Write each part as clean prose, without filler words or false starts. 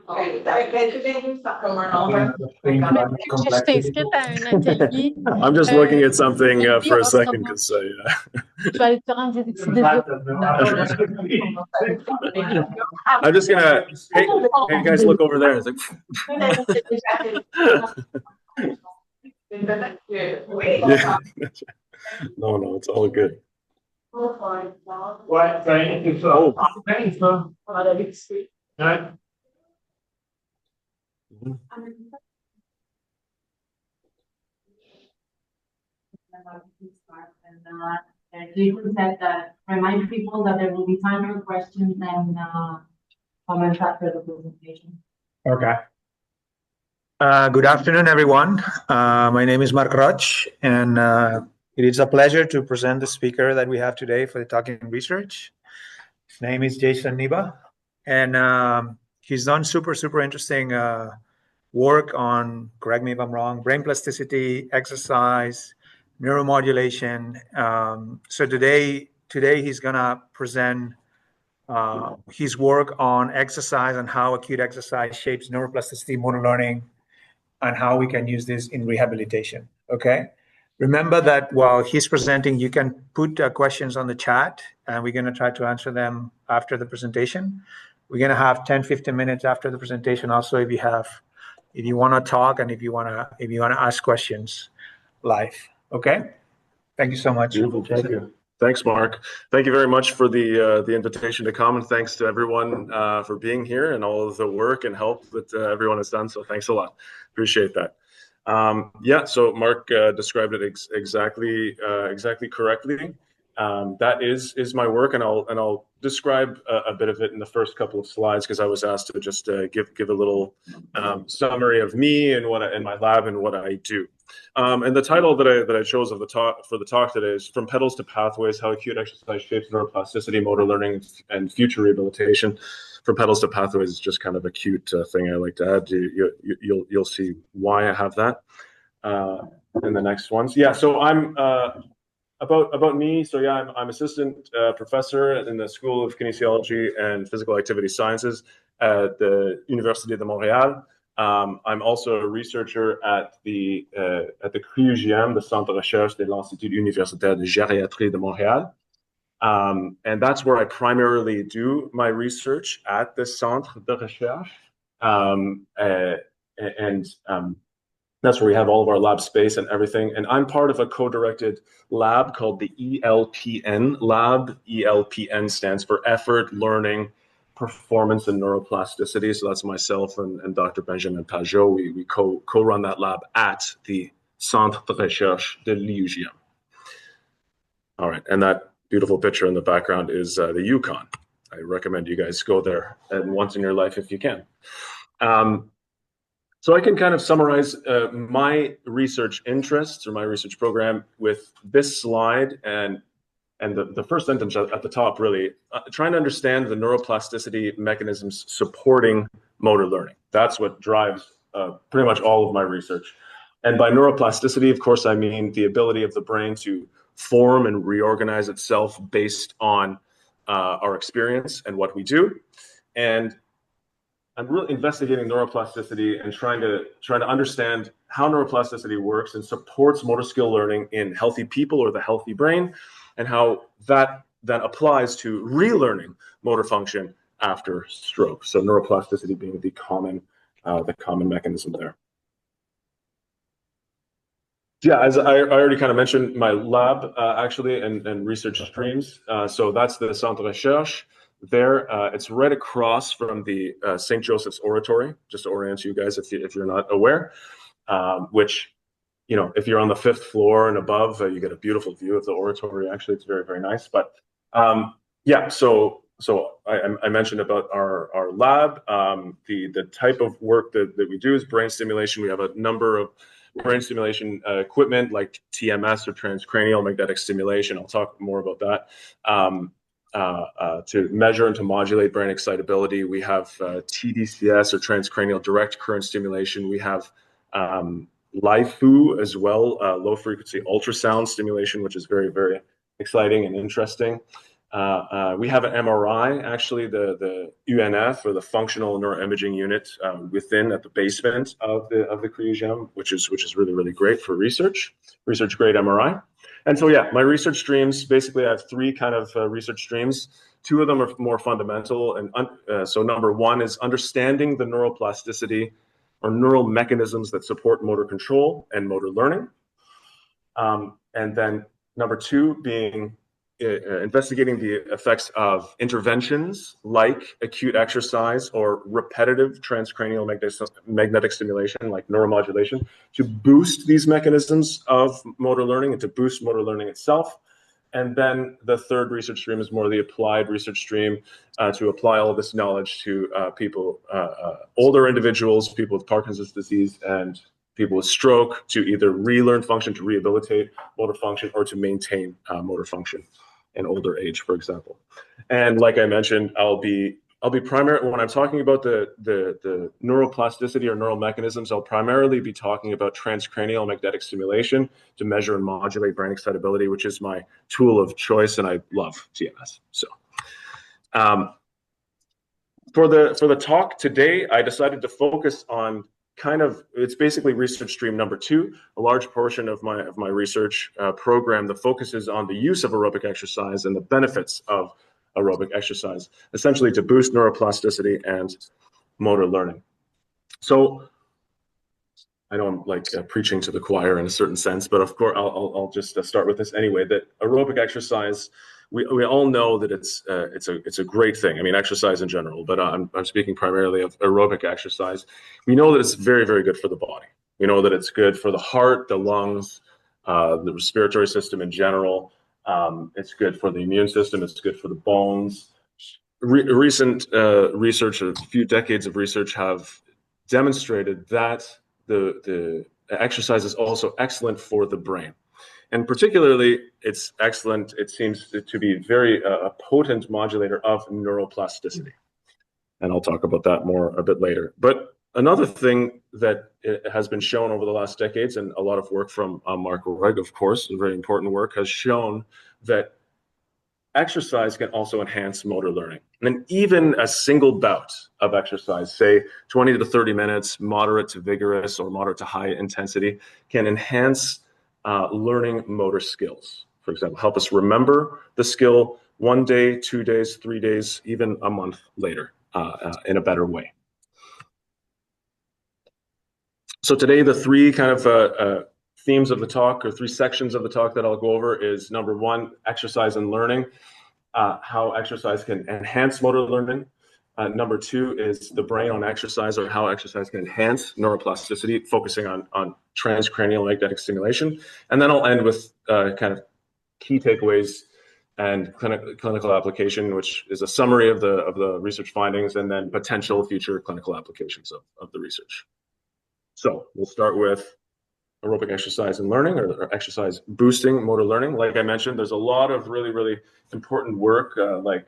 Je t'inscrite à un atelier. I'm just looking at something for a second because Je vais aller te rendre des I'm just gonna. Hey guys, look over there. It's like, yeah. No, it's all good. Ouais, c'est ça. Oh. Jason said that remind people that there will be time for questions and comments after the presentation. Okay. Good afternoon, everyone. My name is Mark Roch, and it is a pleasure to present the speaker that we have today for the Talking Research. His name is Jason Neva, and he's done super interesting work on, correct me if I'm wrong, brain plasticity, exercise, neuromodulation. So today he's gonna present his work on exercise and how acute exercise shapes neuroplasticity, motor learning, and how we can use this in rehabilitation. Okay. Remember that while he's presenting, you can put questions on the chat, and we're going to try to answer them after the presentation. We're going to have 10-15 minutes after the presentation. Also, if you want to talk and if you want to ask questions live. Okay. Thank you so much. Beautiful. Thank you. Thanks, Mark. Thank you very much for the invitation to come, and thanks to everyone for being here and all of the work and help that everyone has done. So thanks a lot. Appreciate that. Yeah, so Mark described it exactly correctly. That is my work, and I'll describe a bit of it in the first couple of slides because I was asked to just give a little summary of me and what in my lab and what I do. And the title that I chose for the talk today is "From Pedals to Pathways: How Acute Exercise Shapes Neuroplasticity, Motor Learning, and Future Rehabilitation." From pedals to pathways is just kind of a cute thing I like to add. You'll see why I have that in the next ones. Yeah, so I'm about me. So yeah, I'm assistant professor in the School of Kinesiology and Physical Activity Sciences at the Université de Montréal. I'm also a researcher at the CRIR-HJR, the Centre de Recherche de l'Institut Universitaire de Gériatrie de Montréal. And that's where I primarily do my research at the Centre de Recherche. That's where we have all of our lab space and everything. And I'm part of a co-directed lab called the ELPN lab. ELPN stands for Effort, Learning, Performance, and Neuroplasticity. So that's myself and Dr. Benjamin Pajot. We co-run that lab at the Centre de Recherche de l'IUGM. All right, and that beautiful picture in the background is the Yukon. I recommend you guys go there once in your life if you can. So I can kind of summarize my research interests or my research program with this slide and the first sentence at the top, really, trying to understand the neuroplasticity mechanisms supporting motor learning. That's what drives pretty much all of my research. And by neuroplasticity, of course, I mean the ability of the brain to form and reorganize itself based on our experience and what we do. And I'm really investigating neuroplasticity and trying to understand how neuroplasticity works and supports motor skill learning in healthy people or the healthy brain, and how that then applies to relearning motor function after stroke. So neuroplasticity being the common mechanism there. Yeah, as I already kind of mentioned, my lab actually and research streams. So that's the Centre de Recherche. There, it's right across from the St. Joseph's Oratory, just to orient you guys if you're not aware, which, you know, if you're on the 5th floor and above, you get a beautiful view of the oratory. Actually, it's very, very nice. But yeah, so I mentioned about our lab. The type of work that we do is brain stimulation. We have a number of brain stimulation equipment like TMS or transcranial magnetic stimulation. I'll talk more about that. To measure and to modulate brain excitability, we have TDCS or transcranial direct current stimulation. We have LIFU as well, low frequency ultrasound stimulation, which is very, very exciting and interesting. We have an MRI, actually, the UNF, or the functional neuroimaging unit, within at the basement of the CRIR-HJR, which is really, really great for research grade MRI. And so, yeah, my research streams, basically I have three kind of research streams. Two of them are more fundamental. And so number one is understanding the neuroplasticity or neural mechanisms that support motor control and motor learning. And then number two being investigating the effects of interventions like acute exercise or repetitive transcranial magnetic stimulation like neuromodulation to boost these mechanisms of motor learning and to boost motor learning itself. And then the third research stream is more the applied research stream to apply all of this knowledge to people, older individuals, people with Parkinson's disease, and people with stroke, to either relearn function, to rehabilitate motor function, or to maintain motor function in older age, for example. And like I mentioned, I'll be primary when I'm talking about the neuroplasticity or neural mechanisms. I'll primarily be talking about transcranial magnetic stimulation to measure and modulate brain excitability, which is my tool of choice, and I love TMS. So, for the talk today, I decided to focus on it's basically research stream number two. A large portion of my research program that focuses on the use of aerobic exercise and the benefits of aerobic exercise, essentially to boost neuroplasticity and motor learning. So I know I'm like preaching to the choir in a certain sense, but of course I'll just start with this anyway. That aerobic exercise, we all know that it's a great thing. I mean, exercise in general, but I'm speaking primarily of aerobic exercise. We know that it's very, very good for the body. We know that it's good for the heart, the lungs, the respiratory system in general. It's good for the immune system. It's good for the bones. Recent research, a few decades of research, have demonstrated that the exercise is also excellent for the brain. And particularly, it's excellent, it seems to be very a potent modulator of neuroplasticity. And I'll talk about that more a bit later. But another thing that has been shown over the last decades, and a lot of work from Mark Roig, of course, and very important work, has shown that exercise can also enhance motor learning. And even a single bout of exercise, say 20 to 30 minutes, moderate to vigorous or moderate to high intensity, can enhance learning motor skills. For example, help us remember the skill 1 day, 2 days, 3 days, even a month later in a better way. So today, the three kind of themes of the talk, or three sections of the talk that I'll go over, is number one, exercise and learning, how exercise can enhance motor learning. Number two is the brain on exercise, or how exercise can enhance neuroplasticity, focusing on transcranial magnetic stimulation. And then I'll end with kind of key takeaways and clinical application, which is a summary of the research findings, and then potential future clinical applications of the research. So we'll start with aerobic exercise and learning, or exercise boosting motor learning. Like I mentioned, there's a lot of really, really important work, like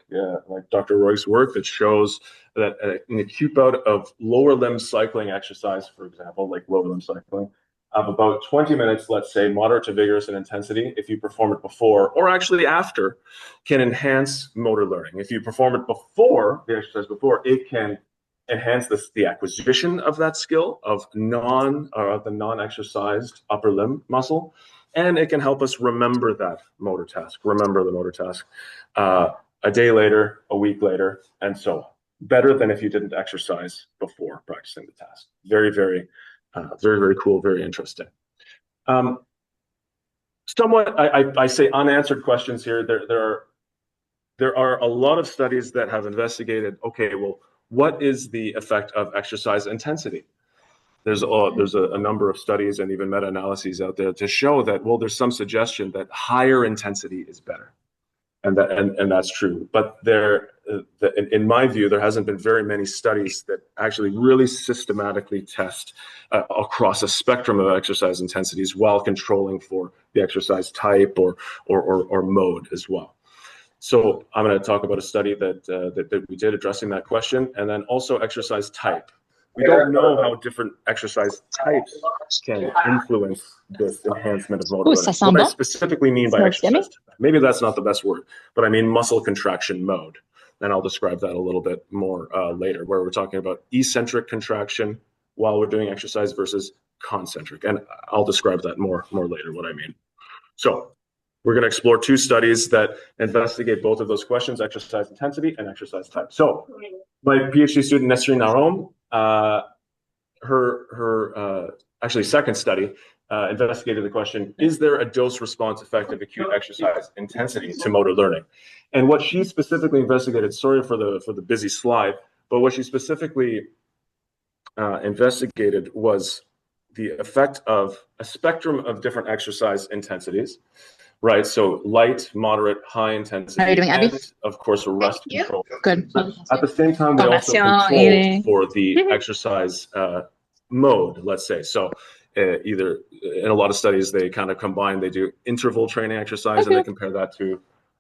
Dr. Roig's work, that shows that an acute bout of lower limb cycling exercise, for example, like lower limb cycling, of about 20 minutes, let's say, moderate to vigorous in intensity, if you perform it before or actually after, can enhance motor learning. If you perform it before, the exercise before, it can enhance the acquisition of that skill of the non-exercised upper limb muscle, and it can help us remember that motor task, remember the motor task a day later, a week later, and so on. Better than if you didn't exercise before practicing the task. Very, very, very, very cool, very interesting. Somewhat, I say unanswered questions here. There are a lot of studies that have investigated, okay, well, what is the effect of exercise intensity? There's a number of studies and even meta-analyses out there to show that, well, there's some suggestion that higher intensity is better, and that's true. But in my view, there hasn't been very many studies that actually really systematically test across a spectrum of exercise intensities while controlling for the exercise type or mode as well. So I'm going to talk about a study that we did addressing that question, and then also exercise type. We don't know how different exercise types can influence this enhancement of motor learning. What I specifically mean by exercise type. Maybe that's not the best word, but I mean muscle contraction mode. And I'll describe that a little bit more later, where we're talking about eccentric contraction while we're doing exercise versus concentric. And I'll describe that more later, what I mean. So we're going to explore 2 studies that investigate both of those questions, exercise intensity and exercise type. So my PhD student, Nesrine Narom, her actually second study investigated the question, is there a dose-response effect of acute exercise intensity to motor learning? And what she specifically investigated, sorry for the busy slide, but what she specifically investigated was the effect of a spectrum of different exercise intensities, right? So light, moderate, high intensity, How are you doing, Abby? and of course rest control. Good. At the same time, they also controlled for the exercise mode, let's say. So either in a lot of studies, they kind of combine, they do interval training exercise and they compare that to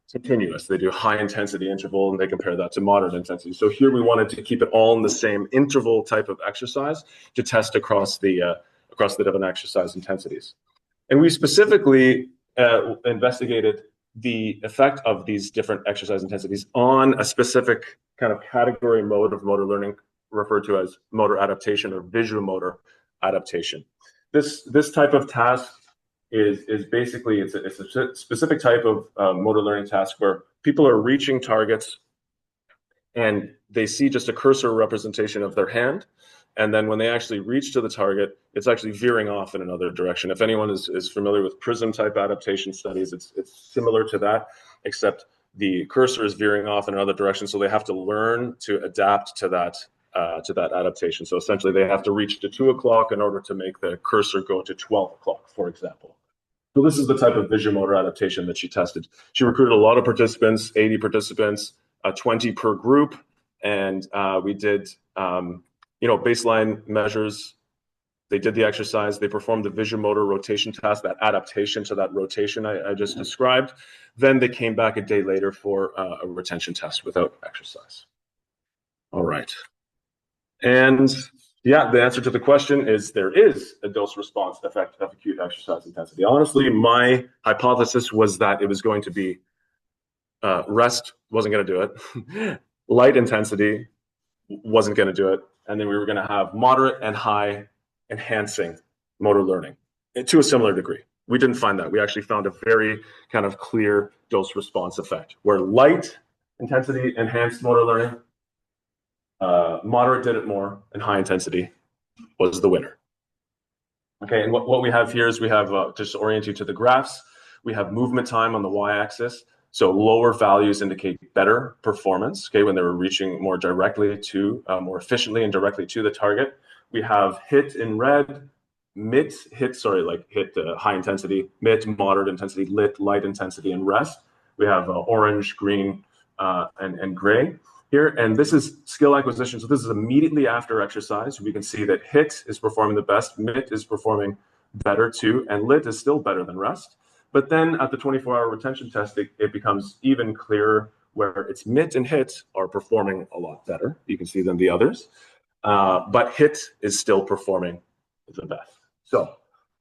continuous. They do high intensity interval and they compare that to moderate intensity. So here we wanted to keep it all in the same interval type of exercise to test across the different exercise intensities. And we specifically investigated the effect of these different exercise intensities on a specific kind of category mode of motor learning referred to as motor adaptation or visuomotor adaptation. This type of task is basically, it's a specific type of motor learning task where people are reaching targets and they see just a cursor representation of their hand. And then when they actually reach to the target, it's actually veering off in another direction. If anyone is familiar with prism type adaptation studies, it's similar to that, except the cursor is veering off in another direction. So they have to learn to adapt to that adaptation. So essentially they have to reach to 2 o'clock in order to make the cursor go to 12 o'clock, for example. So this is the type of visuomotor adaptation that she tested. She recruited a lot of participants, 80 participants, 20 per group. And we did, baseline measures. They did the exercise. They performed the visuomotor rotation task, that adaptation to that rotation I just described. Then they came back a day later for a retention test without exercise. All right. And yeah, the answer to the question is there is a dose-response effect of acute exercise intensity. Honestly, my hypothesis was that it was going to be rest wasn't going to do it, light intensity wasn't going to do it, and then we were going to have moderate and high enhancing motor learning to a similar degree. We didn't find that. We actually found a very kind of clear dose-response effect where light intensity enhanced motor learning, moderate did it more, and high intensity was the winner. Okay, and what we have here is we have, just to orient you to the graphs, we have movement time on the y-axis. So lower values indicate better performance, okay, when they were reaching more directly to, more efficiently and directly to the target. We have hit in red, hit high intensity, mid, moderate intensity, lit, light intensity, and rest. We have orange, green, and gray here. And this is skill acquisition. So this is immediately after exercise. We can see that hit is performing the best, mid is performing better too, and lit is still better than rest. But then at the 24-hour retention test, it becomes even clearer where its MIT and HIT are performing a lot better, you can see, than the others. But HIT is still performing the best. So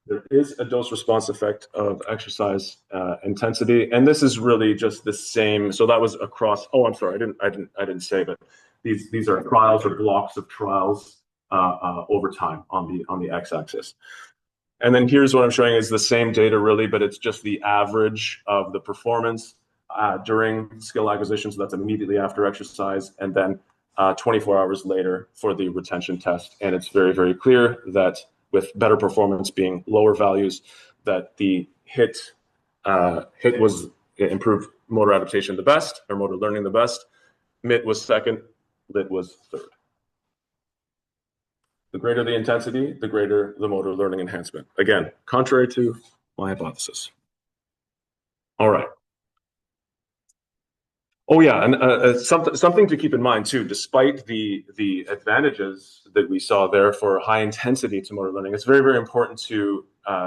there is a dose-response effect of exercise intensity, and this is really just the same. So that was across. Oh, I'm sorry, I didn't say, but these are trials or blocks of trials over time on the x-axis. And then here's what I'm showing is the same data really, but it's just the average of the performance during skill acquisition. So that's immediately after exercise, and then 24 hours later for the retention test. And it's very, very clear that with better performance being lower values, that the HIT was improved motor adaptation the best, or motor learning the best. MIT was second, LIT was third. The greater the intensity, the greater the motor learning enhancement. Again, contrary to my hypothesis. All right. Oh yeah, and something to keep in mind too, despite the advantages that we saw there for high intensity to motor learning, it's very, very important to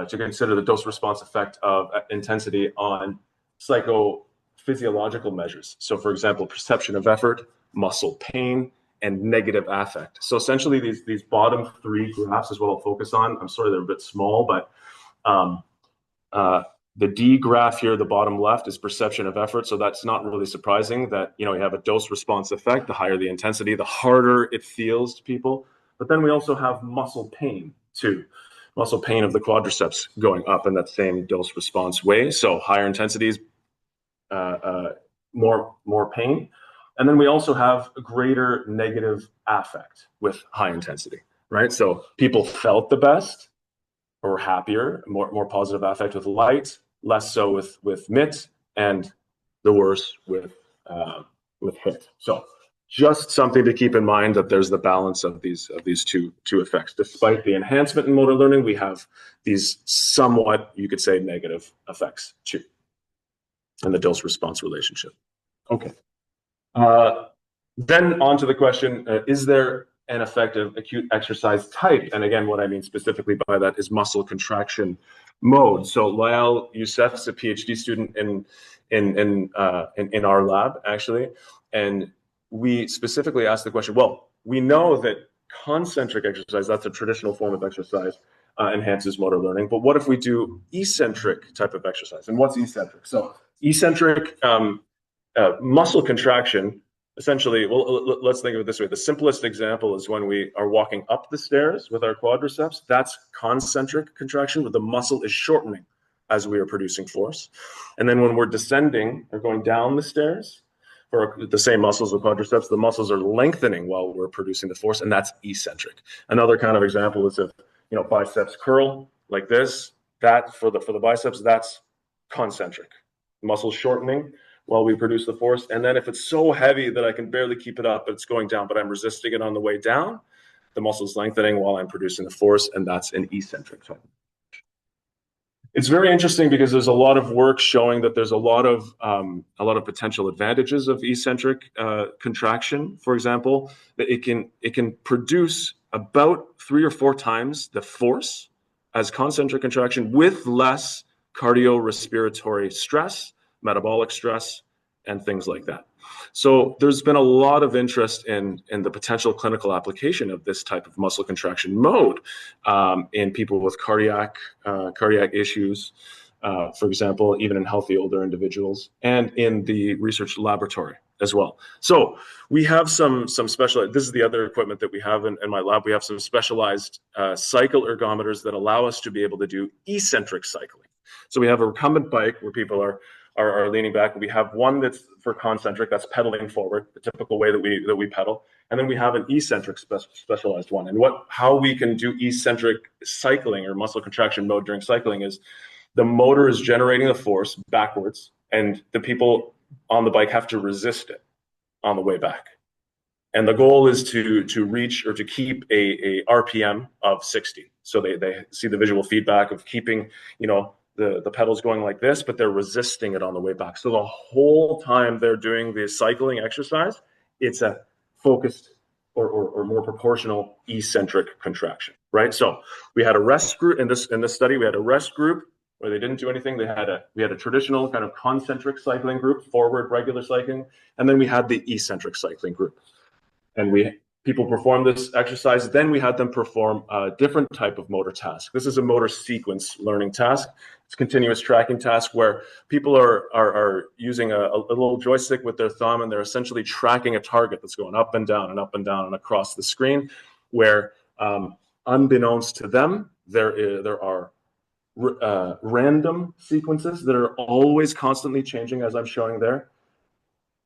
consider the dose-response effect of intensity on psychophysiological measures. So for example, perception of effort, muscle pain, and negative affect. So essentially these bottom three graphs is what I'll focus on. I'm sorry they're a bit small, but The D graph here, the bottom left, is perception of effort. So that's not really surprising that, you have a dose response effect. The higher the intensity, the harder it feels to people. But then we also have muscle pain too. Muscle pain of the quadriceps going up in that same dose response way. So higher intensities, more pain. And then we also have a greater negative affect with high intensity, right? So people felt the best or happier, more positive affect with light, less so with MIT, and the worse with HIT. So just something to keep in mind, that there's the balance of these two effects. Despite the enhancement in motor learning, we have these somewhat, you could say, negative effects too, in the dose response relationship. Okay. Then on to the question, is there an effective acute exercise type? And again, what I mean specifically by that is muscle contraction mode. So Lael Youssef is a PhD student in our lab, actually, and we specifically asked the question, well, we know that concentric exercise, that's a traditional form of exercise, enhances motor learning, but what if we do eccentric type of exercise? And what's eccentric? So eccentric muscle contraction, essentially, well, let's think of it this way. The simplest example is when we are walking up the stairs with our quadriceps. That's concentric contraction, where the muscle is shortening as we are producing force. And then when we're descending or going down the stairs, for the same muscles with quadriceps, the muscles are lengthening while we're producing the force, and that's eccentric. Another kind of example is if biceps curl like this. That for the biceps, that's concentric. Muscles shortening while we produce the force. And then if it's so heavy that I can barely keep it up, but it's going down, but I'm resisting it on the way down, the muscle's lengthening while I'm producing the force, and that's an eccentric type. It's very interesting because there's a lot of work showing that there's a lot of potential advantages of eccentric contraction. For example, that it can produce about 3 or 4 times the force as concentric contraction with less cardiorespiratory stress, metabolic stress, and things like that. So there's been a lot of interest in the potential clinical application of this type of muscle contraction mode in people with cardiac issues, for example, even in healthy older individuals, and in the research laboratory as well. So we have some special, this is the other equipment that we have in my lab. We have some specialized cycle ergometers that allow us to be able to do eccentric cycling. So we have a recumbent bike where people are leaning back. We have one that's for concentric, that's pedaling forward, the typical way that we pedal. And then we have an eccentric specialized one. And how we can do eccentric cycling or muscle contraction mode during cycling is the motor is generating the force backwards, and the people on the bike have to resist it on the way back. And the goal is to reach or to keep a RPM of 60. So they see the visual feedback of keeping, the pedals going like this, but they're resisting it on the way back. So the whole time they're doing the cycling exercise, it's a focused or more proportional eccentric contraction, right? So we had a rest group in this study. We had a rest group where they didn't do anything. We had a traditional kind of concentric cycling group, forward regular cycling, and then we had the eccentric cycling group. And people performed this exercise. Then we had them perform a different type of motor task. This is a motor sequence learning task. It's a continuous tracking task where people are using a little joystick with their thumb, and they're essentially tracking a target that's going up and down and up and down and across the screen, where unbeknownst to them, there are random sequences that are always constantly changing, as I'm showing there,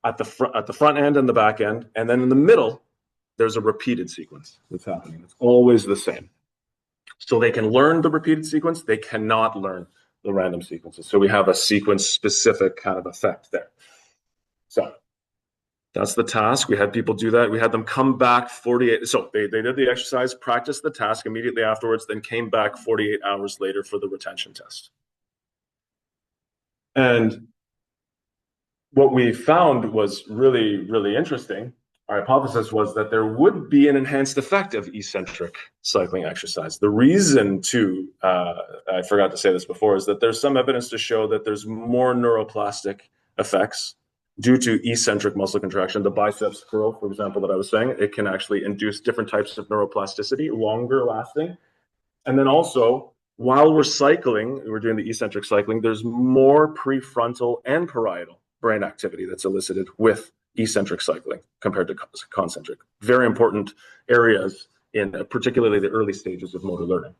at the front end and the back end, and then in the middle, there's a repeated sequence that's happening. It's always the same. So they can learn the repeated sequence. They cannot learn the random sequences. So we have a sequence-specific kind of effect there. So that's the task. We had people do that. We had them come back 48. So they did the exercise, practiced the task immediately afterwards, then came back 48 hours later for the retention test. And what we found was really, really interesting. Our hypothesis was that there would be an enhanced effect of eccentric cycling exercise. The reason I forgot to say this before, is that there's some evidence to show that there's more neuroplastic effects due to eccentric muscle contraction. The biceps curl, for example, that I was saying, it can actually induce different types of neuroplasticity, longer lasting. And then also while we're cycling, we're doing the eccentric cycling, there's more prefrontal and parietal brain activity that's elicited with eccentric cycling compared to concentric. Very important areas in particularly the early stages of motor learning.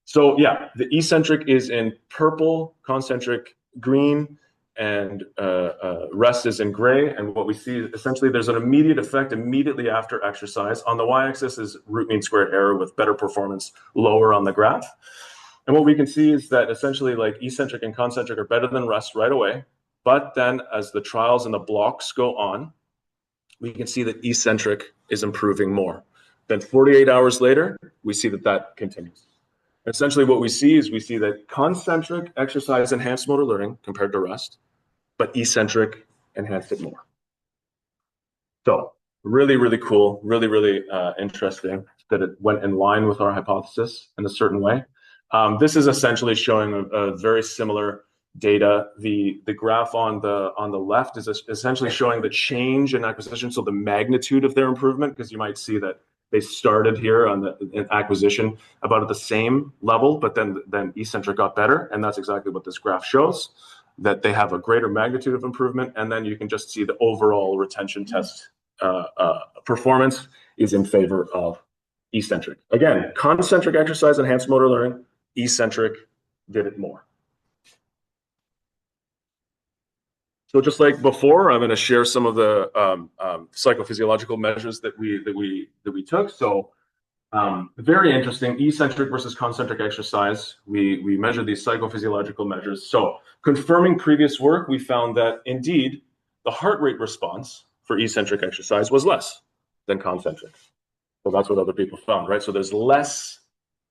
So yeah, the eccentric is in purple, concentric green, and rest is in gray. And what we see, essentially, there's an immediate effect immediately after exercise. On the y-axis is root mean squared error with better performance lower on the graph. And what we can see is that essentially like eccentric and concentric are better than rest right away. But then as the trials and the blocks go on, we can see that eccentric is improving more. Then 48 hours later, we see that that continues. Essentially what we see is we see that concentric exercise enhanced motor learning compared to rest, but eccentric enhanced it more. So really, really cool, really, really interesting that it went in line with our hypothesis in a certain way. This is essentially showing a very similar data. The graph on the left is essentially showing the change in acquisition, so the magnitude of their improvement, because you might see that they started here on the acquisition about at the same level, but then eccentric got better, and that's exactly what this graph shows, that they have a greater magnitude of improvement, and then you can just see the overall retention test performance is in favor of eccentric. Again, concentric exercise enhanced motor learning, eccentric did it more. So just like before, I'm going to share some of the psychophysiological measures that we took. So very interesting, eccentric versus concentric exercise. We measured these psychophysiological measures. So confirming previous work, we found that indeed the heart rate response for eccentric exercise was less than concentric. So that's what other people found, right? So there's less,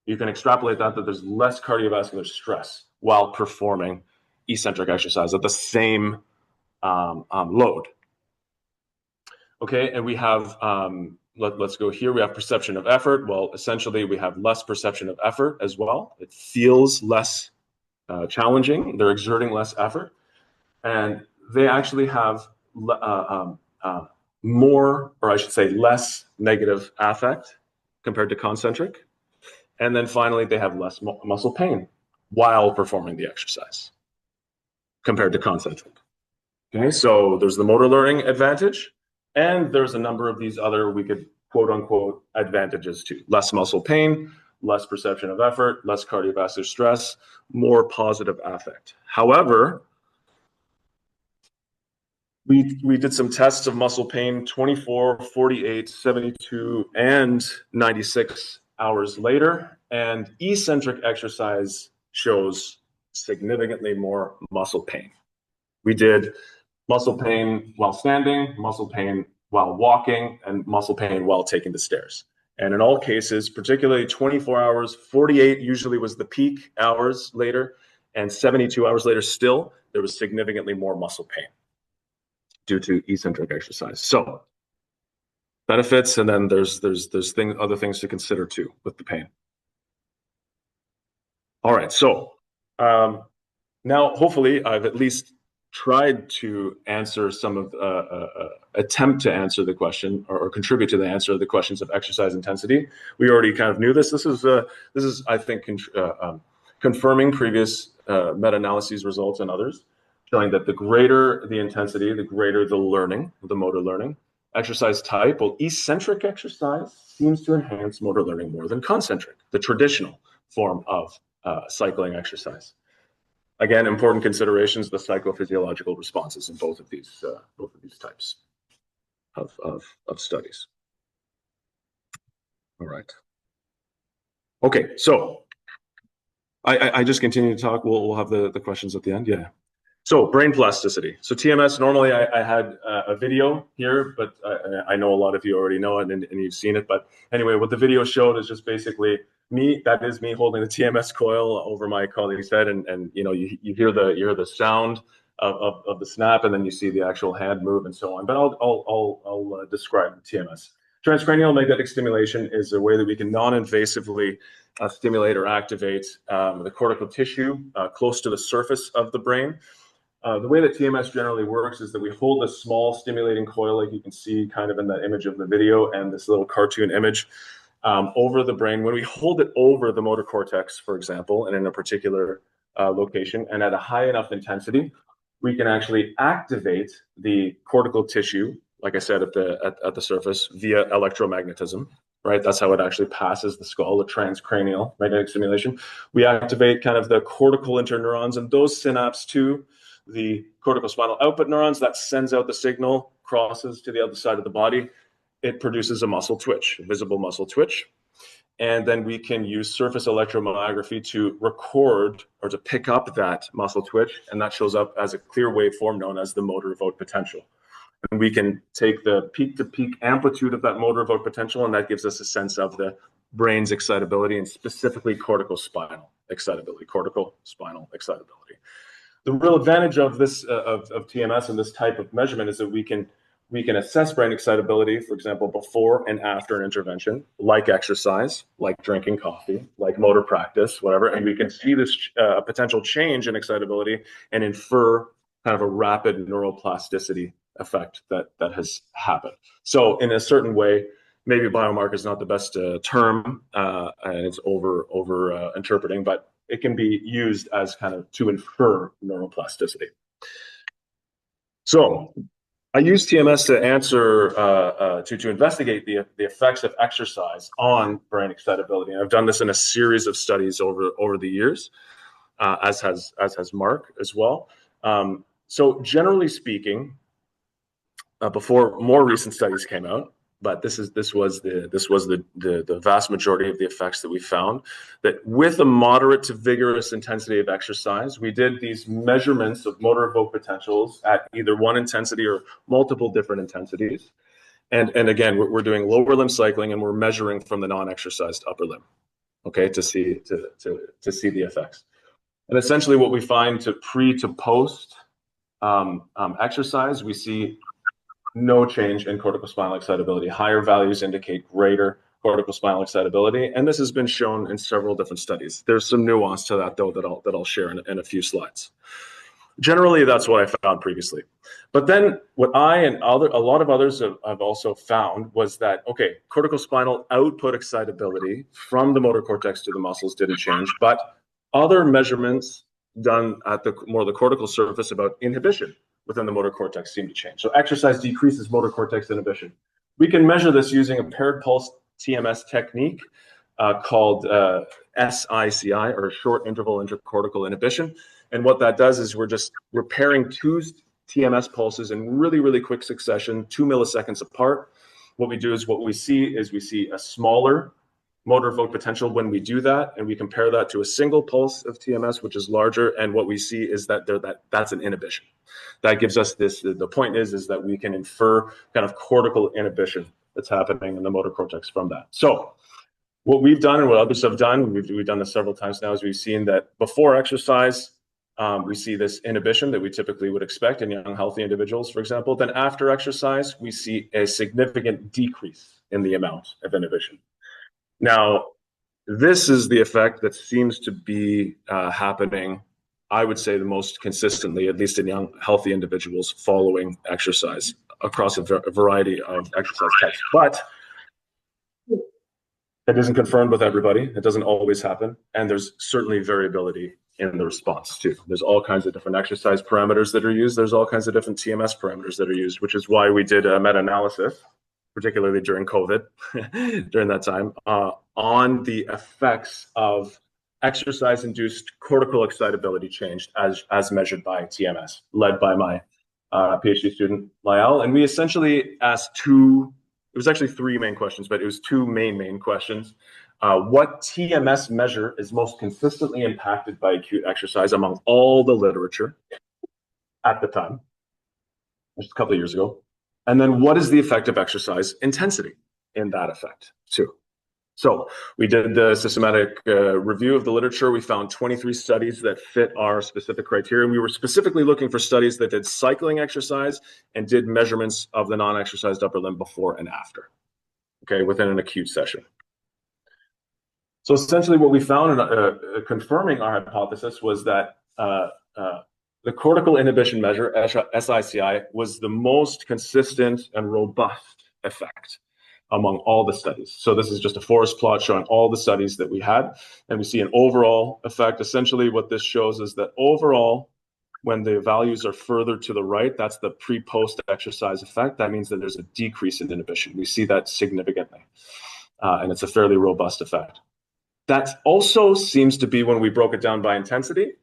you can extrapolate that there's less cardiovascular stress while performing eccentric exercise at the same load. Okay, and we have, let's go here, we have perception of effort. Well, essentially we have less perception of effort as well. It feels less challenging, they're exerting less effort. And they actually have more, or I should say less negative affect compared to concentric. And then finally, they have less muscle pain while performing the exercise compared to concentric. Okay, so there's the motor learning advantage, and there's a number of these other, we could quote unquote, advantages too. Less muscle pain, less perception of effort, less cardiovascular stress, more positive affect. However, we did some tests of muscle pain 24, 48, 72, and 96 hours later, and eccentric exercise shows significantly more muscle pain. We did muscle pain while standing, muscle pain while walking, and muscle pain while taking the stairs. And in all cases, particularly 24 hours, 48 usually was the peak hours later, and 72 hours later still, there was significantly more muscle pain due to eccentric exercise. So benefits, and then there's other things to consider too with the pain. All right, so now hopefully I've at least tried to answer some of attempt to answer the question or contribute to the answer of the questions of exercise intensity. We already kind of knew this. This is I think confirming previous meta-analyses results and others, showing that the greater the intensity, the greater the learning, the motor learning. Exercise type, well, eccentric exercise seems to enhance motor learning more than concentric, the traditional form of cycling exercise. Again, important considerations, the psychophysiological responses in both of these types of studies. All right. Okay, so I just continue to talk. We'll have the questions at the end. Yeah. So brain plasticity. So TMS, normally I had a video here, but I know a lot of you already know it and you've seen it. But anyway, what the video showed is just basically me, that is me holding the TMS coil over my colleague's head, and you know, you hear the sound of the snap, and then you see the actual hand move and so on. But I'll describe the TMS. Transcranial magnetic stimulation is a way that we can non-invasively stimulate or activate the cortical tissue close to the surface of the brain. The way that TMS generally works is that we hold a small stimulating coil, like you can see kind of in that image of the video and this little cartoon image. over the brain. When we hold it over the motor cortex, for example, and in a particular location, and at a high enough intensity, we can actually activate the cortical tissue, like I said, at the surface via electromagnetism, right? That's how it actually passes the skull, the transcranial magnetic stimulation. We activate kind of the cortical interneurons, and those synapse to the cortical spinal output neurons. That sends out the signal, crosses to the other side of the body. It produces a muscle twitch, a visible muscle twitch. And then we can use surface electromyography to record or to pick up that muscle twitch, and that shows up as a clear waveform known as the motor evoked potential. And we can take the peak-to-peak amplitude of that motor evoked potential, and that gives us a sense of the brain's excitability, and specifically cortical spinal excitability. The real advantage of this of TMS and this type of measurement is that we can assess brain excitability, for example, before and after an intervention, like exercise, like drinking coffee, like motor practice, whatever, and we can see this potential change in excitability and infer kind of a rapid neuroplasticity effect that has happened. So in a certain way, maybe biomarker is not the best term, and it's over interpreting, but it can be used as kind of to infer neuroplasticity. So I use TMS to answer, to investigate the effects of exercise on brain excitability. And I've done this in a series of studies over the years, as has Mark as well. So generally speaking, before more recent studies came out, but this was the vast majority of the effects that we found, that with a moderate to vigorous intensity of exercise, we did these measurements of motor evoked potentials at either one intensity or multiple different intensities. And again, we're doing lower limb cycling, and we're measuring from the non-exercised upper limb, okay, to see the effects. And essentially what we find to pre to post exercise, we see no change in corticospinal excitability. Higher values indicate greater corticospinal excitability, and this has been shown in several different studies. There's some nuance to that, though, that I'll share in a few slides. Generally, that's what I found previously. But then what I and a lot of others have also found was that, okay, corticospinal output excitability from the motor cortex to the muscles didn't change, but other measurements done at the cortical surface about inhibition within the motor cortex seem to change. So exercise decreases motor cortex inhibition. We can measure this using a paired pulse TMS technique called SICI, or short interval intercortical inhibition. And what that does is we're pairing two TMS pulses in really, really quick succession, 2 milliseconds apart. What we see a smaller motor evoked potential when we do that, and we compare that to a single pulse of TMS, which is larger, and what we see is that's an inhibition. That gives us this, the point is that we can infer kind of cortical inhibition that's happening in the motor cortex from that. So what we've done and what others have done, we've done this several times now, is we've seen that before exercise, we see this inhibition that we typically would expect in young, healthy individuals, for example. Then after exercise, we see a significant decrease in the amount of inhibition. Now, this is the effect that seems to be happening, I would say, the most consistently, at least in young, healthy individuals following exercise across a variety of exercise types. But it isn't confirmed with everybody. It doesn't always happen. And there's certainly variability in the response too. There's all kinds of different exercise parameters that are used. There's all kinds of different TMS parameters that are used, which is why we did a meta-analysis, particularly during COVID, during that time, on the effects of exercise-induced cortical excitability change as measured by TMS, led by my PhD student, Lyell. And we essentially asked it was actually three main questions, but it was two main questions. What TMS measure is most consistently impacted by acute exercise among all the literature at the time, just a couple of years ago? And then what is the effect of exercise intensity in that effect too? So we did the systematic review of the literature. We found 23 studies that fit our specific criteria. We were specifically looking for studies that did cycling exercise and did measurements of the non-exercised upper limb before and after, okay, within an acute session. So essentially what we found, confirming our hypothesis, was that the cortical inhibition measure, SICI, was the most consistent and robust effect. among all the studies. So this is just a forest plot showing all the studies that we had, and we see an overall effect. Essentially what this shows is that overall, when the values are further to the right, that's the pre-post exercise effect. That means that there's a decrease in inhibition. We see that significantly, and it's a fairly robust effect. That also seems to be, when we broke it down by intensity,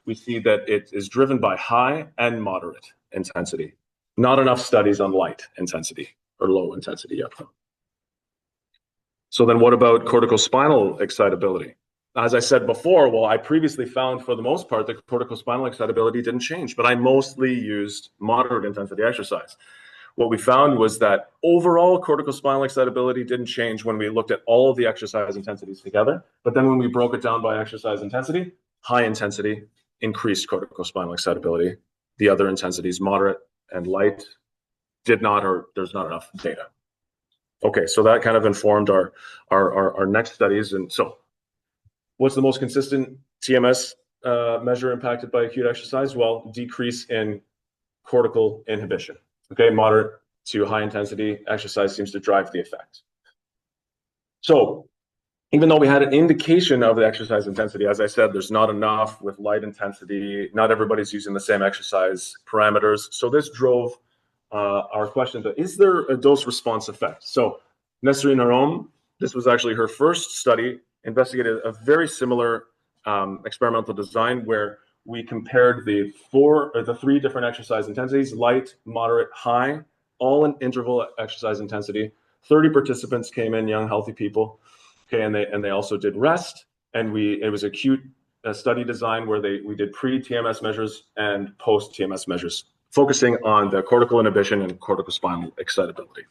we see that it is driven by high and moderate intensity. Not enough studies on light intensity or low intensity yet. So then what about corticospinal excitability? As I said before, well, I previously found for the most part that corticospinal excitability didn't change, but I mostly used moderate intensity exercise. What we found was that overall corticospinal excitability didn't change when we looked at all of the exercise intensities together. But then when we broke it down by exercise intensity, high intensity increased corticospinal excitability. The other intensities, moderate and light, did not, or there's not enough data. Okay, so that kind of informed our next studies. And so what's the most consistent TMS measure impacted by acute exercise? Well, decrease in cortical inhibition. Okay, moderate to high intensity exercise seems to drive the effect. So even though we had an indication of the exercise intensity, as I said, there's not enough with light intensity. Not everybody's using the same exercise parameters. So this drove our question to, is there a dose response effect? So Nesrine Harom, this was actually her first study, investigated a very similar experimental design where we compared the three different exercise intensities: light, moderate, high, all in interval exercise intensity. 30 participants came in, young, healthy people. Okay, and they also did rest. And it was acute study design where we did pre-TMS measures and post-TMS measures, focusing on the cortical inhibition and corticospinal excitability.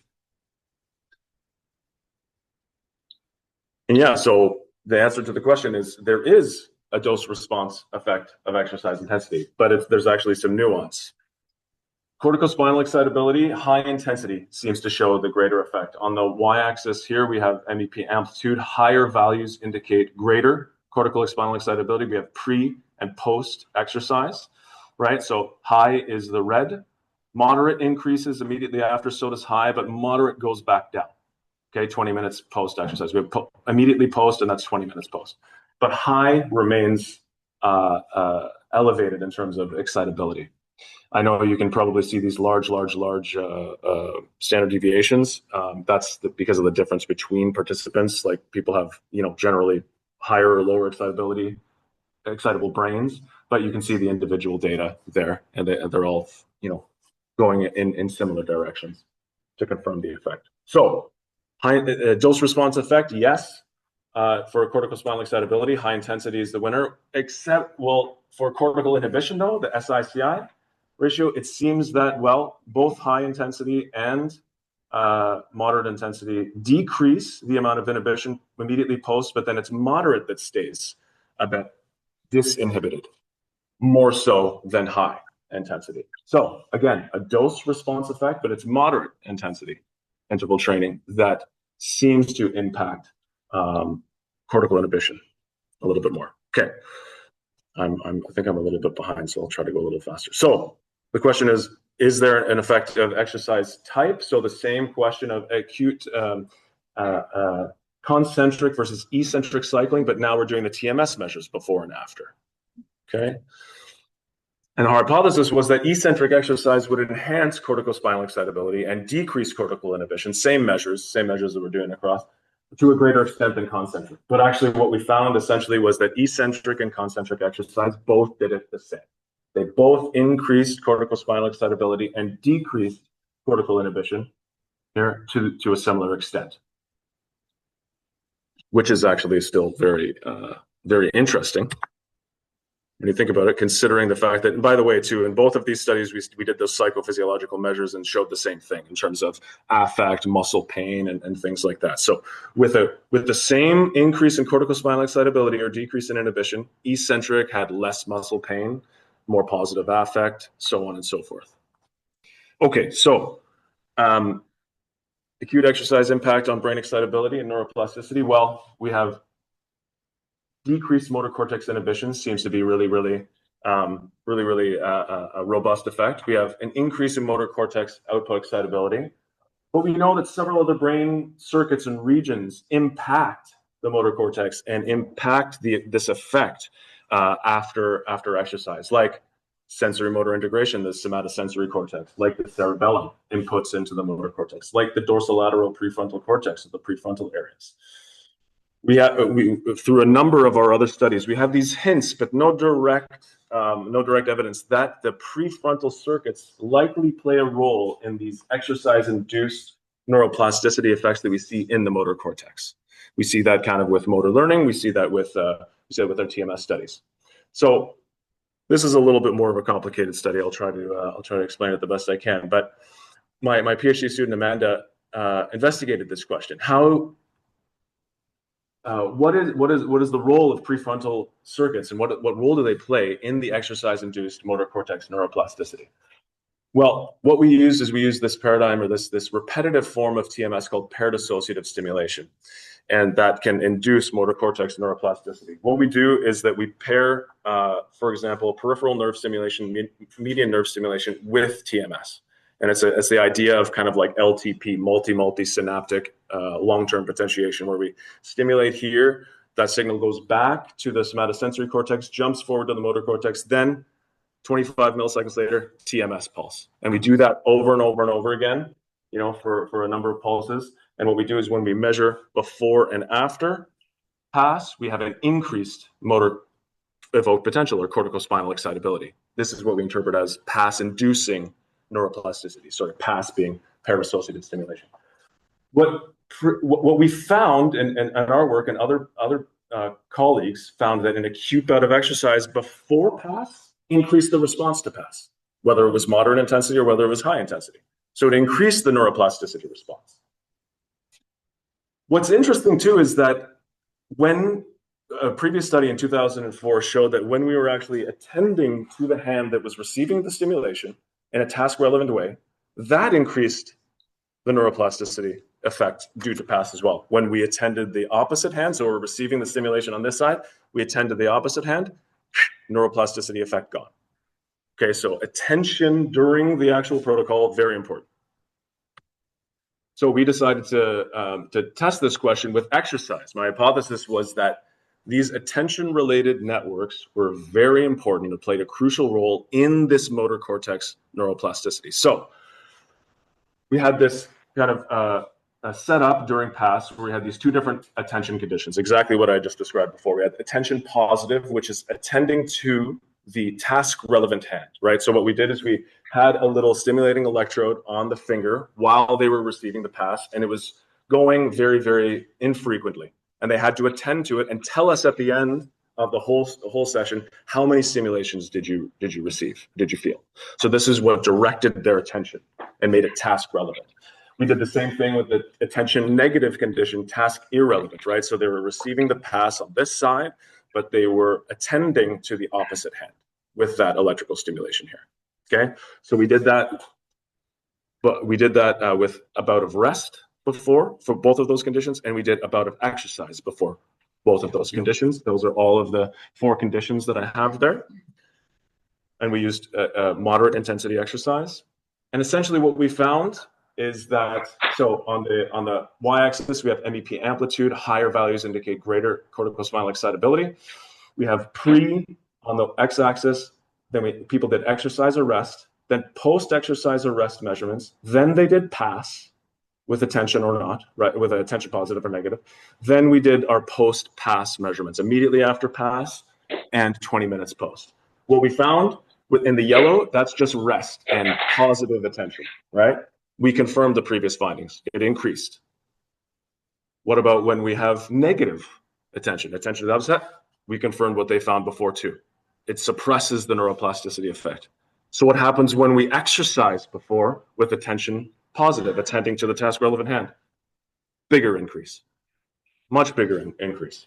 And yeah, so the answer to the question is there is a dose response effect of exercise intensity, but there's actually some nuance. Corticospinal excitability, high intensity seems to show the greater effect. On the y-axis here, we have MEP amplitude. Higher values indicate greater corticospinal excitability. We have pre and post exercise, right? So high is the red. Moderate increases immediately after, so does high, but moderate goes back down. Okay, 20 minutes post exercise. We have immediately post, and that's 20 minutes post. But high remains elevated in terms of excitability. I know you can probably see these large standard deviations. That's because of the difference between participants. Like people have, generally higher or lower excitable brains, but you can see the individual data there, and they're all, going in similar directions to confirm the effect. So high dose response effect, yes. For corticospinal excitability, high intensity is the winner, except, well, for cortical inhibition though, the SI-CI ratio, it seems that, well, both high intensity and moderate intensity decrease the amount of inhibition immediately post, but then it's moderate that stays a bit disinhibited, more so than high intensity. So again, a dose response effect, but it's moderate intensity interval training that seems to impact cortical inhibition a little bit more. Okay, I think I'm a little bit behind, so I'll try to go a little faster. So the question is there an effect of exercise type? So the same question of acute concentric versus eccentric cycling, but now we're doing the TMS measures before and after. Okay. And our hypothesis was that eccentric exercise would enhance corticospinal excitability and decrease cortical inhibition, same measures that we're doing across, to a greater extent than concentric. But actually what we found essentially was that eccentric and concentric exercise both did it the same. They both increased corticospinal excitability and decreased cortical inhibition here to a similar extent, which is actually still very, very interesting when you think about it, considering the fact that, and by the way, too, in both of these studies, we did those psychophysiological measures and showed the same thing in terms of affect, muscle pain, and things like that. So with the same increase in corticospinal excitability or decrease in inhibition, eccentric had less muscle pain, more positive affect, so on and so forth. Okay, so acute exercise impact on brain excitability and neuroplasticity. Well, we have decreased motor cortex inhibition, seems to be really a robust effect. We have an increase in motor cortex output excitability, But we know that several other brain circuits and regions impact the motor cortex and impact this effect after exercise, like sensory motor integration, the somatosensory cortex, like the cerebellum inputs into the motor cortex, like the dorsolateral prefrontal cortex, or the prefrontal areas. We have, through a number of our other studies, we have these hints, but no direct evidence that the prefrontal circuits likely play a role in these exercise-induced neuroplasticity effects that we see in the motor cortex. We see that kind of with motor learning. We see that with our TMS studies. So this is a little bit more of a complicated study. I'll try to explain it the best I can. But my PhD student Amanda investigated this question: what is the role of prefrontal circuits, and what role do they play in the exercise-induced motor cortex neuroplasticity? Well, what we use this paradigm, or this repetitive form of TMS called paired associative stimulation, and that can induce motor cortex neuroplasticity. What we do is that we pair, for example, peripheral nerve stimulation, median nerve stimulation with TMS. And it's the idea of kind of like LTP, multi-synaptic long-term potentiation, where we stimulate here, that signal goes back to the somatosensory cortex, jumps forward to the motor cortex, then 25 milliseconds later, TMS pulse. And we do that over and over and over again, for a number of pulses. And what we do is when we measure before and after pass, we have an increased motor evoked potential, or corticospinal excitability. This is what we interpret as pass-inducing neuroplasticity, sort of pass being paired-associative stimulation. What we found in our work, and other colleagues found, that an acute bout of exercise before pass increased the response to pass, whether it was moderate intensity or whether it was high intensity. So it increased the neuroplasticity response. What's interesting too is that when a previous study in 2004 showed that when we were actually attending to the hand that was receiving the stimulation in a task-relevant way, that increased the neuroplasticity effect due to pass as well. When we attended the opposite hand, so we're receiving the stimulation on this side, we attended the opposite hand, neuroplasticity effect gone. Okay, so attention during the actual protocol, very important. So we decided to test this question with exercise. My hypothesis was that these attention-related networks were very important and played a crucial role in this motor cortex neuroplasticity. So we had this kind of set up during pass, where we had these two different attention conditions, exactly what I just described before. We had attention positive, which is attending to the task-relevant hand, right? So what we did is we had a little stimulating electrode on the finger while they were receiving the pass, and it was going very, very infrequently. And they had to attend to it and tell us at the end of the whole session, how many stimulations did you receive, did you feel? So this is what directed their attention and made it task relevant. We did the same thing with the attention negative condition, task irrelevant, right? So they were receiving the pass on this side, but they were attending to the opposite hand with that electrical stimulation here. Okay, so we did that, but we did that with a bout of rest before for both of those conditions, and we did a bout of exercise before both of those conditions. Those are all of the 4 conditions that I have there. And we used a moderate intensity exercise. And essentially what we found is that, so on the y-axis, we have MEP amplitude. Higher values indicate greater corticospinal excitability. We have pre on the x-axis, then people did exercise or rest, then post-exercise or rest measurements, then they did pass with attention or not, right, with an attention positive or negative. Then we did our post-pass measurements, immediately after pass and 20 minutes post. What we found in the yellow, that's just rest and positive attention, right? We confirmed the previous findings. It increased. What about when we have negative attention to the opposite? We confirmed what they found before too. It suppresses the neuroplasticity effect. So what happens when we exercise before with attention positive, attending to the task relevant hand? Bigger increase, much bigger increase.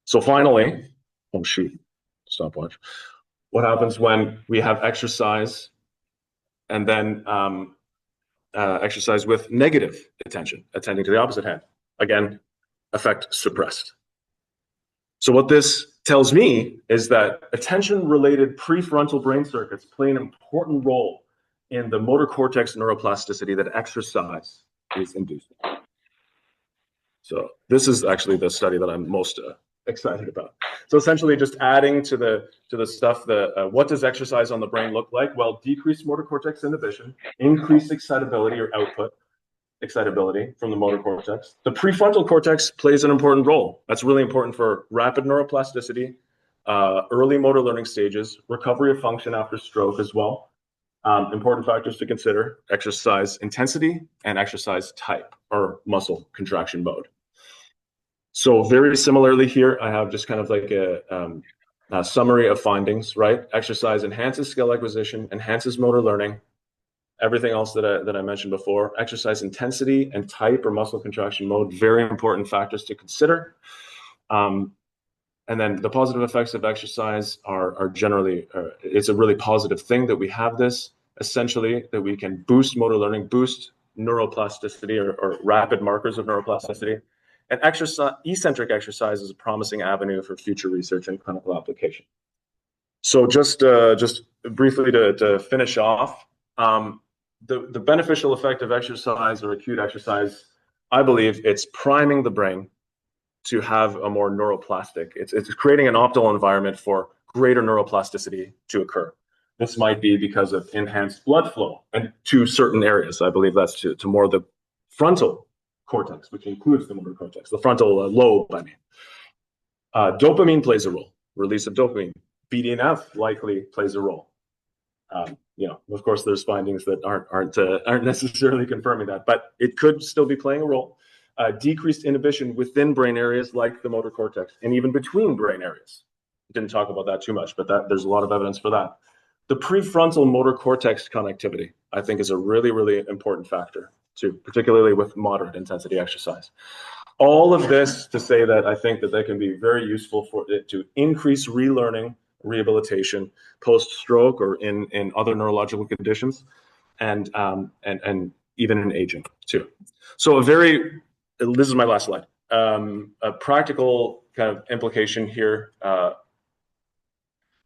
So finally, oh shoot, stopwatch. What happens when we have exercise and then exercise with negative attention, attending to the opposite hand? Again, effect suppressed. So what this tells me is that attention-related prefrontal brain circuits play an important role in the motor cortex neuroplasticity that exercise is inducing. So this is actually the study that I'm most excited about. So essentially just adding to the stuff that what does exercise on the brain look like? Well, decreased motor cortex inhibition, increased excitability or output excitability from the motor cortex. The prefrontal cortex plays an important role. That's really important for rapid neuroplasticity, early motor learning stages, recovery of function after stroke as well. Important factors to consider: exercise intensity and exercise type or muscle contraction mode. So very similarly here, I have just kind of like a summary of findings, right? Exercise enhances skill acquisition, enhances motor learning, everything else that I mentioned before. Exercise intensity and type or muscle contraction mode, very important factors to consider. And then the positive effects of exercise are generally, it's a really positive thing that we have this, essentially, that we can boost motor learning, boost neuroplasticity or rapid markers of neuroplasticity. And eccentric exercise is a promising avenue for future research and clinical application. So just briefly to finish off, the beneficial effect of exercise or acute exercise, I believe it's priming the brain to have a more neuroplastic. It's creating an optimal environment for greater neuroplasticity to occur. This might be because of enhanced blood flow and to certain areas. I believe that's to more the frontal cortex, which includes the motor cortex, the frontal lobe, I mean. Dopamine plays a role, release of dopamine. BDNF likely plays a role. Of course, there's findings that aren't necessarily confirming that, but it could still be playing a role. Decreased inhibition within brain areas like the motor cortex and even between brain areas. Didn't talk about that too much, but there's a lot of evidence for that. The prefrontal motor cortex connectivity, I think, is a really, really important factor too, particularly with moderate intensity exercise. All of this to say that I think that they can be very useful for it to increase relearning, rehabilitation, post-stroke or in other neurological conditions, and even in aging too. So this is my last slide. A practical kind of implication here that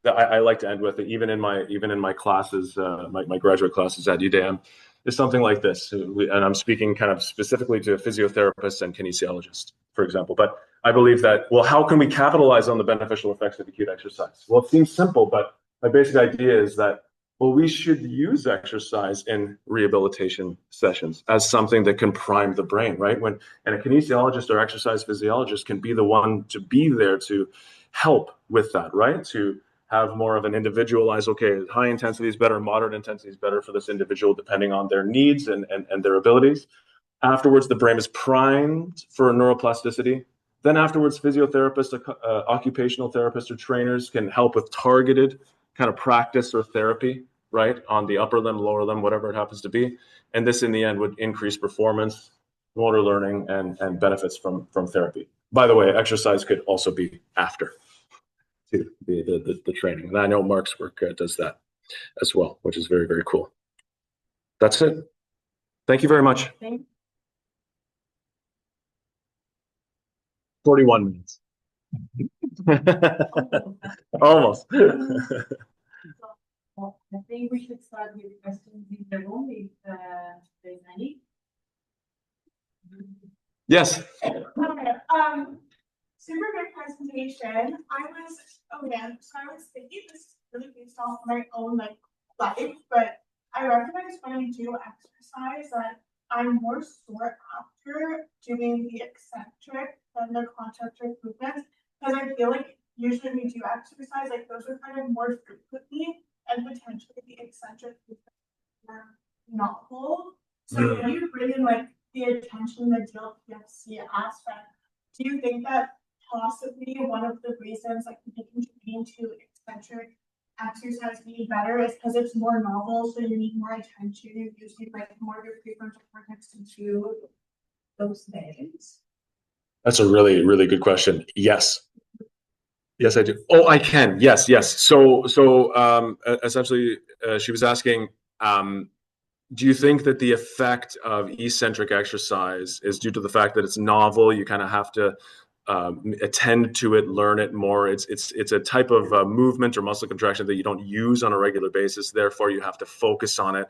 I like to end with, even in my classes, my graduate classes at UDM, is something like this. And I'm speaking kind of specifically to physiotherapists and kinesiologists, for example. But I believe that, well, how can we capitalize on the beneficial effects of acute exercise? Well, it seems simple, but my basic idea is that, well, we should use exercise in rehabilitation sessions as something that can prime the brain, right? And a kinesiologist or exercise physiologist can be the one to be there to help with that, right? To have more of an individualized, okay, high intensity is better, moderate intensity is better for this individual depending on their needs and their abilities. Afterwards, the brain is primed for neuroplasticity. Then afterwards, physiotherapists, occupational therapists or trainers can help with targeted kind of practice or therapy, right, on the upper limb, lower limb, whatever it happens to be. And this in the end would increase performance, motor learning, and benefits from therapy. By the way, exercise could also be after the training. And I know Mark's work does that as well, which is very, very cool. That's it. Thank you very much. 41 minutes. Almost. Well, I think we should start with questions in the room if there's any. Yes. Hi. Super good presentation. I was thinking this is really based off my own life, but I recognize when I do exercise that I'm more sore after doing the eccentric than the concentric movements, because I feel like usually when we do exercise, like those are kind of more frequently, and potentially the eccentric movements are novel. So when you bring in like the attention, the DLPFC aspect, do you think that possibly one of the reasons like contributing to eccentric exercise being better is because it's more novel, so you need more attention, you're using like more of your prefrontal cortex to do those things? That's a really, really good question. Yes. Yes, I do. Oh, I can. Yes. So essentially, she was asking, do you think that the effect of eccentric exercise is due to the fact that it's novel? You kind of have to attend to it, learn it more. It's a type of movement or muscle contraction that you don't use on a regular basis. Therefore, you have to focus on it.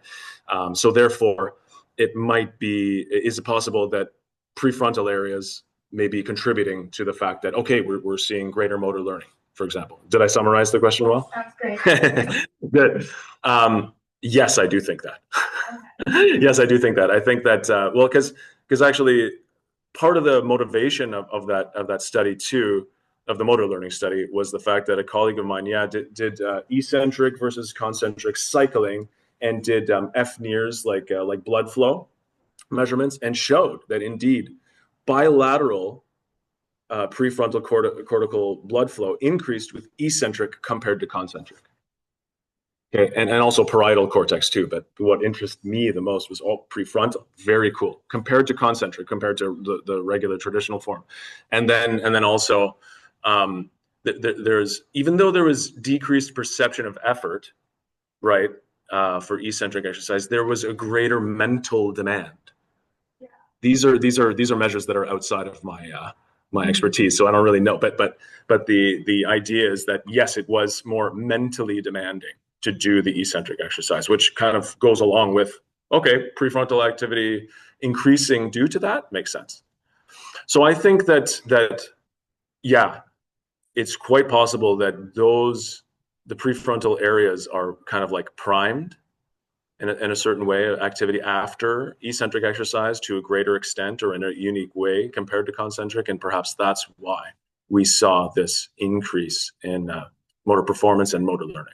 So therefore, is it possible that prefrontal areas may be contributing to the fact that, okay, we're seeing greater motor learning, for example. Did I summarize the question well? That's great. Good. Yes, I do think that. Yes, I do think that. I think that, well, because actually part of the motivation of that study too, of the motor learning study, was the fact that a colleague of mine, did eccentric versus concentric cycling and did FNIRS, like blood flow measurements, and showed that indeed bilateral prefrontal cortical blood flow increased with eccentric compared to concentric. Okay, and also parietal cortex too, but what interested me the most was all prefrontal. Very cool compared to concentric, compared to the regular traditional form. And then also there's, even though there was decreased perception of effort, right, for eccentric exercise, there was a greater mental demand. Yeah. These are measures that are outside of my expertise, so I don't really know. But the idea is that yes, it was more mentally demanding to do the eccentric exercise, which kind of goes along with, okay, prefrontal activity increasing due to that makes sense. So I think that yeah, it's quite possible that the prefrontal areas are kind of like primed in a certain way of activity after eccentric exercise to a greater extent or in a unique way compared to concentric, and perhaps that's why we saw this increase in motor performance and motor learning.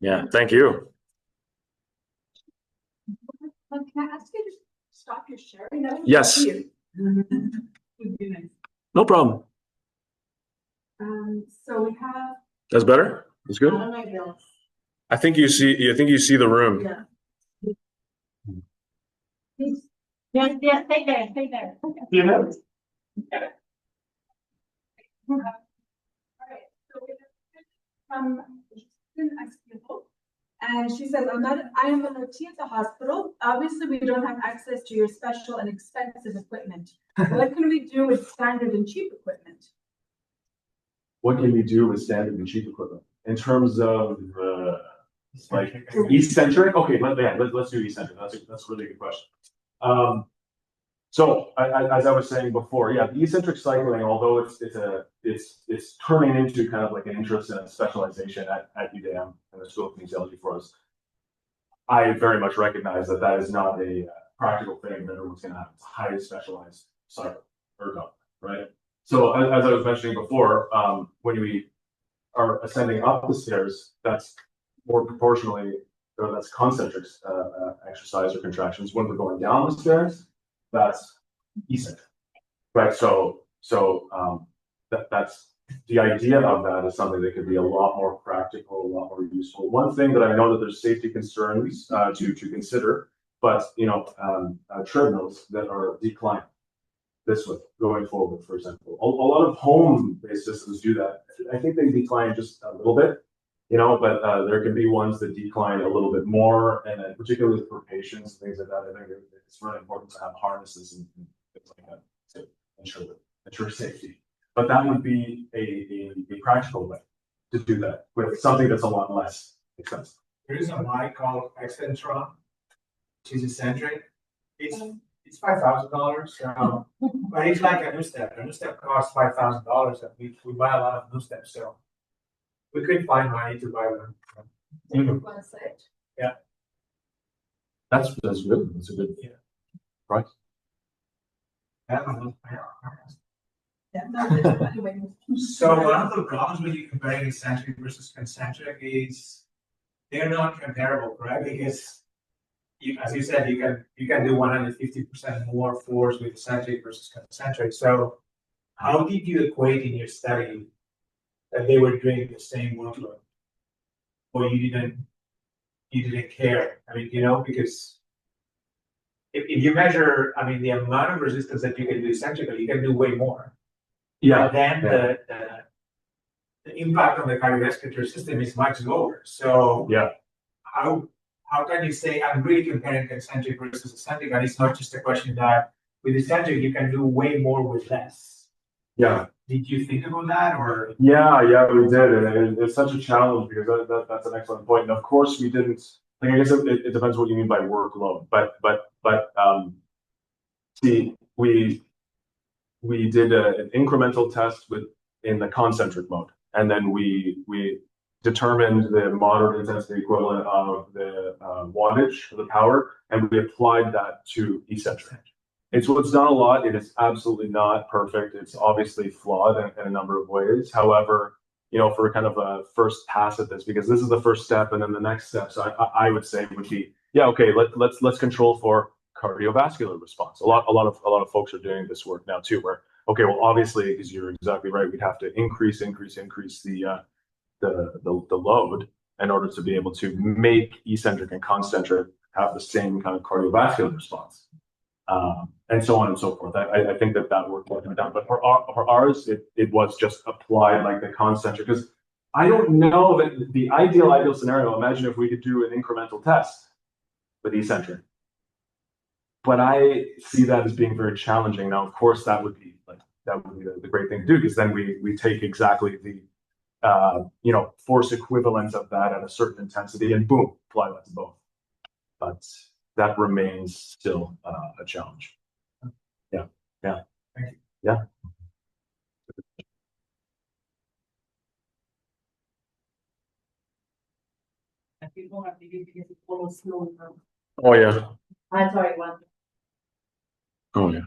Yeah, thank you. Can I ask you to stop your sharing? Yes. No problem. So we have. That's better. That's good. I think you see the room. Yeah. Yeah, stay there. You know. All right. So we have and she says, I am an OT at the hospital. Obviously, we don't have access to your special and expensive equipment. What can we do with standard and cheap equipment? What can we do with standard and cheap equipment in terms of like eccentric? Okay, let's do eccentric. That's a really good question. So as I was saying before, yeah, the eccentric cycling, although it's turning into kind of like an interest in a specialization at UDM and the School of Kinesiology for us, I very much recognize that is not a practical thing that everyone's going to have. It's a highly specialized cycle, ergo, right? So as I was mentioning before, when we are ascending up the stairs, that's more proportionally, or that's concentric exercise or contractions. When we're going down the stairs, that's eccentric, right? So that's the idea of that is something that could be a lot more practical, a lot more useful. One thing that I know that there's safety concerns to consider, but treadmills that are declining this way going forward, for example. A lot of home-based systems do that. I think they decline just a little bit, but there can be ones that decline a little bit more, and then particularly for patients, things like that. I think it's really important to have harnesses and things like that to ensure safety. But that would be a practical way to do that with something that's a lot less expensive. There is a mic called Excentron, which is eccentric. It's $5,000. But it's like a new step. A new step costs $5,000, and we buy a lot of new steps. So we could find money to buy them. Yeah. That's good. That's a good price. So one of the problems when you comparing eccentric versus concentric is they're not comparable, correct? Because as you said, you can do 150% more force with eccentric versus concentric. So how did you equate in your study that they were doing the same workload, or you didn't care? I mean, because if you measure, I mean, the amount of resistance that you can do eccentrically, you can do way more. Yeah. But then the impact on the cardiovascular system is much lower. So yeah, how can you say I'm really comparing concentric versus eccentric? And it's not just a question that with eccentric, you can do way more with less. Yeah. Did you think about that, or? Yeah, we did, and it's such a challenge because that's an excellent point. And of course, we didn't. Like, I guess it depends what you mean by workload, but see, we did an incremental test in the concentric mode, and then we determined the moderate intensity equivalent of the wattage of the power, and we applied that to eccentric. It's done a lot. It is absolutely not perfect. It's obviously flawed in a number of ways. However, for kind of a first pass at this, because this is the first step, and then the next step, so I would say would be, okay, let's control for cardiovascular response. A lot of folks are doing this work now too, where, okay, well, obviously, because you're exactly right, we'd have to increase the load in order to be able to make eccentric and concentric have the same kind of cardiovascular response. And so on and so forth. I think that work will be done. But for ours, it was just applied like the concentric, because I don't know that the ideal scenario, imagine if we could do an incremental test with eccentric. But I see that as being very challenging. Now, of course, that would be the great thing to do, because then we take exactly the force equivalent of that at a certain intensity and boom, apply that to both. But that remains still a challenge. Yeah. Thank you. Yeah. And people have to use because it follows slow down. Oh yeah. I'm sorry, one. Oh yeah.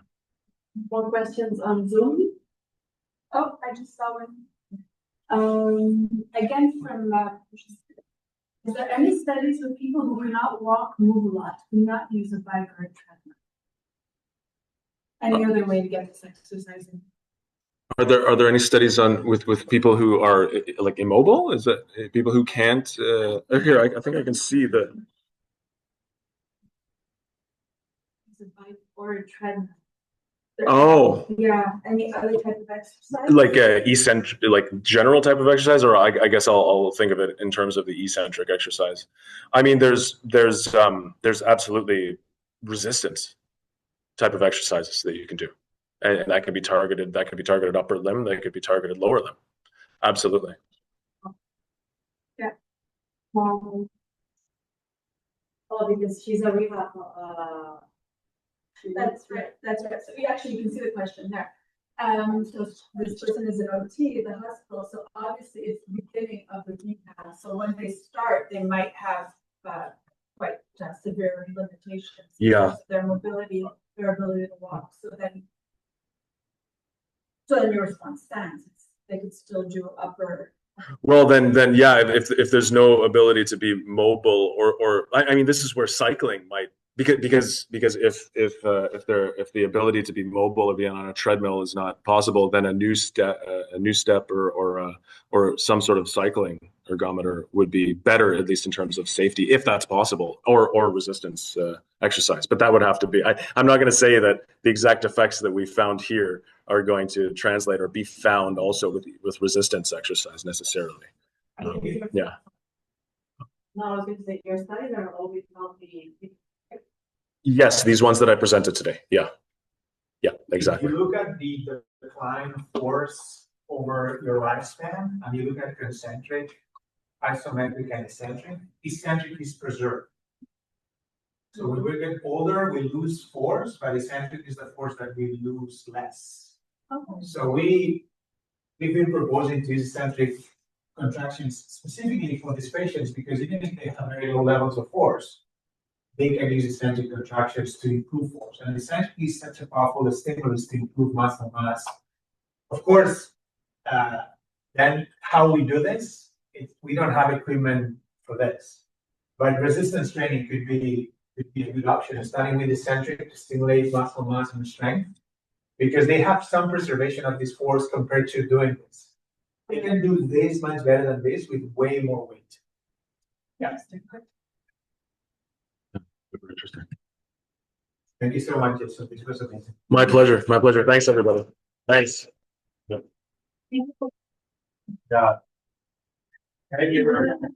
More questions on Zoom? Oh, I just saw one. Again from, is there any studies with people who cannot walk, move a lot, do not use a bike or a treadmill? Any other way to get this exercise in? Are there any studies on with people who are like immobile? Is that people who can't? Here, I think I can see the. Use a bike or a treadmill? Oh. Yeah, any other type of exercise? Like eccentric, like general type of exercise, or I guess I'll think of it in terms of the eccentric exercise. I mean, there's absolutely resistance type of exercises that you can do, and that could be targeted. That could be targeted upper limb. That could be targeted lower limb. Absolutely. Yeah. Oh, because she's a rehab. That's right. So you can see the question there. So this person is an OT at the hospital. So obviously it's the beginning of the rehab. So when they start, they might have quite severe limitations. Yeah. Their mobility, their ability to walk. So then your response stands. They could still do upper. Well, then yeah. If there's no ability to be mobile, or I mean, this is where cycling might. Because if the ability to be mobile or be on a treadmill is not possible, then a new step or some sort of cycling ergometer would be better, at least in terms of safety, if that's possible, or resistance exercise. But that would have to be. I'm not going to say that the exact effects that we found here are going to translate or be found also with resistance exercise necessarily. Yeah. No, I was going to say your studies are always healthy. Yes, these ones that I presented today. Yeah, exactly. If you look at the decline of force over your lifespan, and you look at concentric, isometric, and eccentric is preserved. So when we get older, we lose force, but eccentric is the force that we lose less. Okay. So we've been proposing to use eccentric contractions specifically for these patients, because even if they have very low levels of force, they can use eccentric contractions to improve force. And eccentric is such a powerful stimulus to improve muscle mass. Of course, then how we do this, we don't have equipment for this. But resistance training could be a good option, starting with eccentric to stimulate muscle mass and strength, because they have some preservation of this force compared to doing this. They can do this much better than this with way more weight. Yeah. Super interesting. Thank you so much, Jason. This was amazing. My pleasure. Thanks, everybody. Thanks. Yeah. Thank you very much.